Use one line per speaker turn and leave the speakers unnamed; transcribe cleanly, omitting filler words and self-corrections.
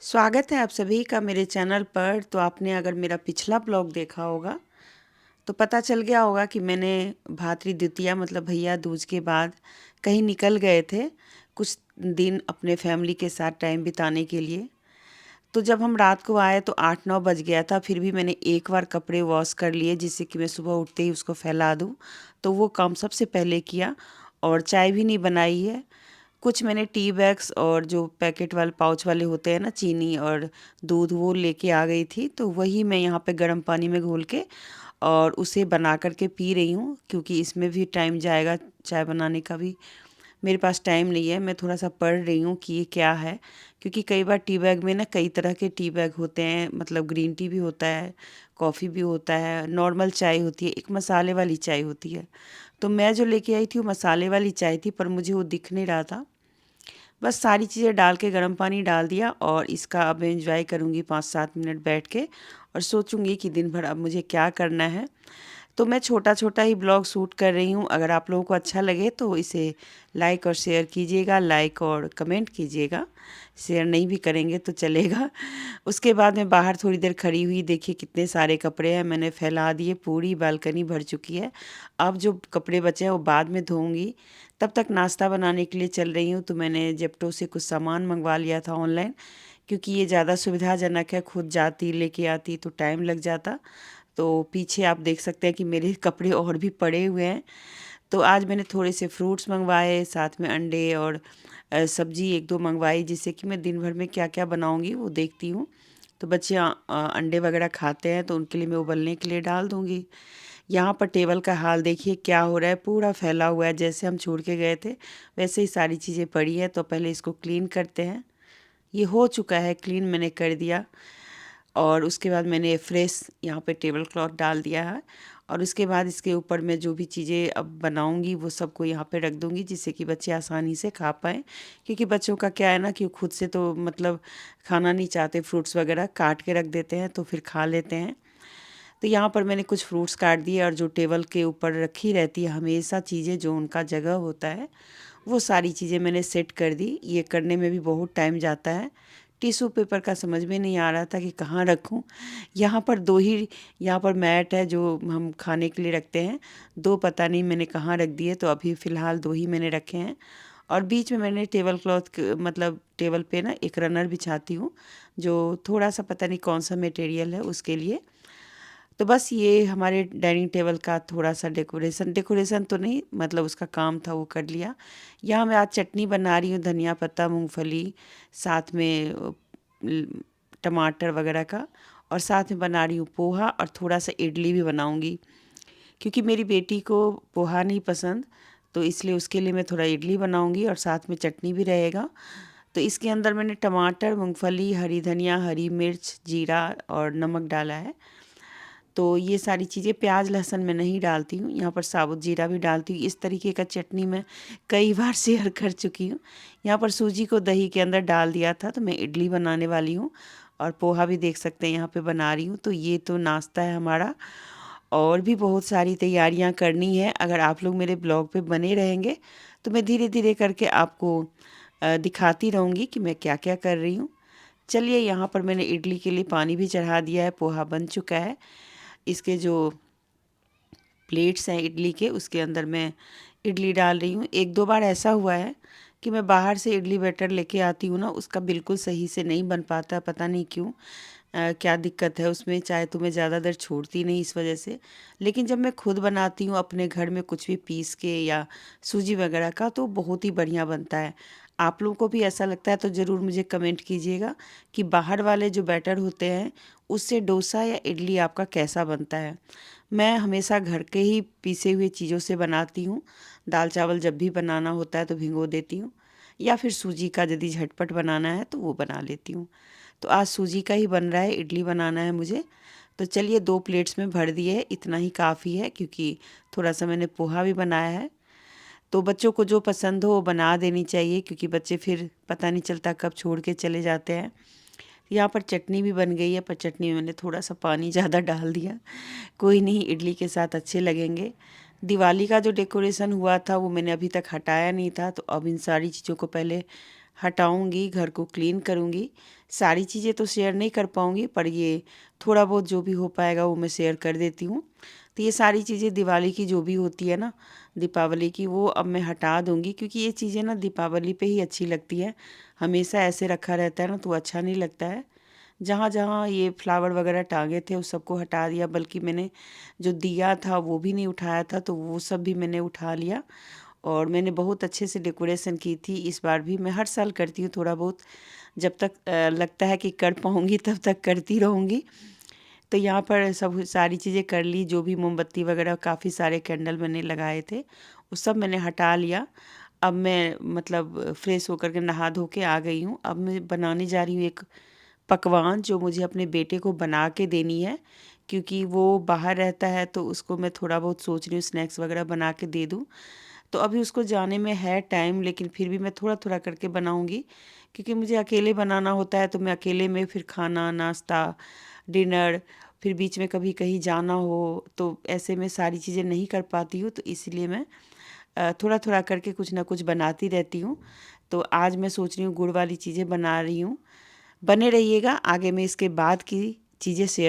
स्वागत है आप सभी का मेरे चैनल पर। तो आपने अगर मेरा पिछला ब्लॉग देखा होगा तो पता चल गया होगा कि मैंने भातृ द्वितीया मतलब भैया दूज के बाद कहीं निकल गए थे कुछ दिन अपने फैमिली के साथ टाइम बिताने के लिए। तो जब हम रात को आए तो 8-9 बज गया था, फिर भी मैंने एक बार कपड़े वॉश कर लिए जिससे कि मैं सुबह उठते ही उसको फैला दूँ। तो वो काम सबसे पहले किया और चाय भी नहीं बनाई है। कुछ मैंने टी बैग्स और जो पैकेट वाले पाउच वाले होते हैं ना, चीनी और दूध, वो लेके आ गई थी। तो वही मैं यहाँ पे गर्म पानी में घोल के और उसे बना कर के पी रही हूँ, क्योंकि इसमें भी टाइम जाएगा। चाय बनाने का भी मेरे पास टाइम नहीं है। मैं थोड़ा सा पढ़ रही हूँ कि ये क्या है, क्योंकि कई बार टी बैग में ना कई तरह के टी बैग होते हैं। मतलब ग्रीन टी भी होता है, कॉफ़ी भी होता है, नॉर्मल चाय होती है, एक मसाले वाली चाय होती है। तो मैं जो लेके आई थी वो मसाले वाली चाय थी, पर मुझे वो दिख नहीं रहा था। बस सारी चीज़ें डाल के गर्म पानी डाल दिया और इसका अब एंजॉय करूँगी 5-7 मिनट बैठ के, और सोचूंगी कि दिन भर अब मुझे क्या करना है। तो मैं छोटा छोटा ही ब्लॉग शूट कर रही हूँ। अगर आप लोगों को अच्छा लगे तो इसे लाइक और शेयर कीजिएगा, लाइक और कमेंट कीजिएगा। शेयर नहीं भी करेंगे तो चलेगा। उसके बाद मैं बाहर थोड़ी देर खड़ी हुई, देखिए कितने सारे कपड़े हैं, मैंने फैला दिए, पूरी बालकनी भर चुकी है। अब जो कपड़े बचे हैं वो बाद में धोऊंगी। तब तक नाश्ता बनाने के लिए चल रही हूँ। तो मैंने जेप्टो से कुछ सामान मंगवा लिया था ऑनलाइन, क्योंकि ये ज़्यादा सुविधाजनक है। खुद जाती लेके आती तो टाइम लग जाता। तो पीछे आप देख सकते हैं कि मेरे कपड़े और भी पड़े हुए हैं। तो आज मैंने थोड़े से फ्रूट्स मंगवाए, साथ में अंडे और सब्जी 1-2 मंगवाई, जिससे कि मैं दिन भर में क्या-क्या बनाऊँगी वो देखती हूँ। तो बच्चे अंडे वगैरह खाते हैं तो उनके लिए मैं उबलने के लिए डाल दूँगी। यहाँ पर टेबल का हाल देखिए क्या हो रहा है, पूरा फैला हुआ है। जैसे हम छोड़ के गए थे वैसे ही सारी चीज़ें पड़ी हैं। तो पहले इसको क्लीन करते हैं। ये हो चुका है क्लीन, मैंने कर दिया। और उसके बाद मैंने फ्रेश यहाँ पे टेबल क्लॉथ डाल दिया है। और उसके बाद इसके ऊपर मैं जो भी चीज़ें अब बनाऊँगी वो सबको यहाँ पे रख दूँगी, जिससे कि बच्चे आसानी से खा पाएँ। क्योंकि बच्चों का क्या है ना कि वो खुद से तो मतलब खाना नहीं चाहते, फ्रूट्स वगैरह काट के रख देते हैं तो फिर खा लेते हैं। तो यहाँ पर मैंने कुछ फ्रूट्स काट दिए, और जो टेबल के ऊपर रखी रहती है हमेशा चीज़ें, जो उनका जगह होता है, वो सारी चीज़ें मैंने सेट कर दी। ये करने में भी बहुत टाइम जाता है। टिश्यू पेपर का समझ में नहीं आ रहा था कि कहाँ रखूँ। यहाँ पर 2 ही, यहाँ पर मैट है जो हम खाने के लिए रखते हैं, 2 पता नहीं मैंने कहाँ रख दिए। तो अभी फ़िलहाल 2 ही मैंने रखे हैं। और बीच में मैंने टेबल क्लॉथ मतलब टेबल पे ना एक रनर बिछाती हूँ, जो थोड़ा-सा पता नहीं कौन-सा मटेरियल है उसके लिए। तो बस ये हमारे डाइनिंग टेबल का थोड़ा-सा डेकोरेशन, डेकोरेशन तो नहीं मतलब उसका काम था वो कर लिया। यहाँ मैं आज चटनी बना रही हूँ, धनिया पत्ता, मूँगफली, साथ में ल टमाटर वगैरह का, और साथ में बना रही हूँ पोहा, और थोड़ा-सा इडली भी बनाऊँगी। क्योंकि मेरी बेटी को पोहा नहीं पसंद, तो इसलिए उसके लिए मैं थोड़ा इडली बनाऊँगी और साथ में चटनी भी रहेगा। तो इसके अंदर मैंने टमाटर, मूँगफली, हरी धनिया, हरी मिर्च, जीरा और नमक डाला है। तो ये सारी चीज़ें, प्याज लहसुन मैं नहीं डालती हूँ। यहाँ पर साबुत जीरा भी डालती हूँ। इस तरीके का चटनी मैं कई बार शेयर कर चुकी हूँ। यहाँ पर सूजी को दही के अंदर डाल दिया था, तो मैं इडली बनाने वाली हूँ, और पोहा भी देख सकते हैं यहाँ पे बना रही हूँ। तो ये तो नाश्ता है हमारा, और भी बहुत सारी तैयारियाँ करनी है। अगर आप लोग मेरे ब्लॉग पे बने रहेंगे तो मैं धीरे-धीरे करके आपको दिखाती रहूँगी कि मैं क्या-क्या कर रही हूँ। चलिए, यहाँ पर मैंने इडली के लिए पानी भी चढ़ा दिया है, पोहा बन चुका है। इसके जो प्लेट्स हैं इडली के, उसके अंदर मैं इडली डाल रही हूँ। 1-2 बार ऐसा हुआ है कि मैं बाहर से इडली बैटर लेके आती हूँ ना, उसका बिल्कुल सही से नहीं बन पाता, पता नहीं क्यों। क्या दिक्कत है उसमें, चाहे तो मैं ज़्यादा देर छोड़ती नहीं इस वजह से। लेकिन जब मैं खुद बनाती हूँ अपने घर में कुछ भी पीस के या सूजी वगैरह का, तो बहुत ही बढ़िया बनता है। आप लोगों को भी ऐसा लगता है तो ज़रूर मुझे कमेंट कीजिएगा कि बाहर वाले जो बैटर होते हैं उससे डोसा या इडली आपका कैसा बनता है। मैं हमेशा घर के ही पीसे हुए चीज़ों से बनाती हूँ। दाल चावल जब भी बनाना होता है तो भिगो देती हूँ, या फिर सूजी का यदि झटपट बनाना है तो वो बना लेती हूँ। तो आज सूजी का ही बन रहा है, इडली बनाना है मुझे। तो चलिए 2 प्लेट्स में भर दिए, इतना ही काफ़ी है, क्योंकि थोड़ा-सा मैंने पोहा भी बनाया है। तो बच्चों को जो पसंद हो वो बना देनी चाहिए, क्योंकि बच्चे फिर पता नहीं चलता कब छोड़ के चले जाते हैं। यहाँ पर चटनी भी बन गई है, पर चटनी में मैंने थोड़ा-सा पानी ज़्यादा डाल दिया। कोई नहीं, इडली के साथ अच्छे लगेंगे। दिवाली का जो डेकोरेशन हुआ था वो मैंने अभी तक हटाया नहीं था, तो अब इन सारी चीज़ों को पहले हटाऊँगी, घर को क्लीन करूँगी। सारी चीज़ें तो शेयर नहीं कर पाऊँगी, पर ये थोड़ा बहुत जो भी हो पाएगा वो मैं शेयर कर देती हूँ। तो ये सारी चीज़ें दिवाली की जो भी होती है ना, दीपावली की, वो अब मैं हटा दूँगी, क्योंकि ये चीज़ें ना दीपावली पे ही अच्छी लगती हैं। हमेशा ऐसे रखा रहता है ना तो अच्छा नहीं लगता है। जहाँ-जहाँ ये फ्लावर वगैरह टांगे थे उस सबको हटा दिया, बल्कि मैंने जो दिया था वो भी नहीं उठाया था, तो वो सब भी मैंने उठा लिया। और मैंने बहुत अच्छे से डेकोरेशन की थी इस बार भी। मैं हर साल करती हूँ थोड़ा बहुत, जब तक लगता है कि कर पाऊँगी तब तक करती रहूँगी। तो यहाँ पर सब सारी चीज़ें कर ली, जो भी मोमबत्ती वगैरह काफ़ी सारे कैंडल मैंने लगाए थे, वो सब मैंने हटा लिया। अब मैं मतलब फ्रेश होकर के नहा धो के आ गई हूँ। अब मैं बनाने जा रही हूँ एक पकवान, जो मुझे अपने बेटे को बना के देनी है, क्योंकि वो बाहर रहता है, तो उसको मैं थोड़ा बहुत सोच रही हूँ स्नैक्स वगैरह बना के दे दूँ। तो अभी उसको जाने में है टाइम, लेकिन फिर भी मैं थोड़ा-थोड़ा करके बनाऊँगी, क्योंकि मुझे अकेले बनाना होता है, तो मैं अकेले में फिर खाना, नाश्ता, डिनर, फिर बीच में कभी कहीं जाना हो, तो ऐसे में सारी चीज़ें नहीं कर पाती हूँ, तो इसलिए मैं थोड़ा-थोड़ा करके कुछ ना कुछ बनाती रहती हूँ। तो आज मैं सोच रही हूँ गुड़ वाली चीज़ें बना रही हूँ। बने रहिएगा, आगे मैं इसके बाद की चीज़ें शेयर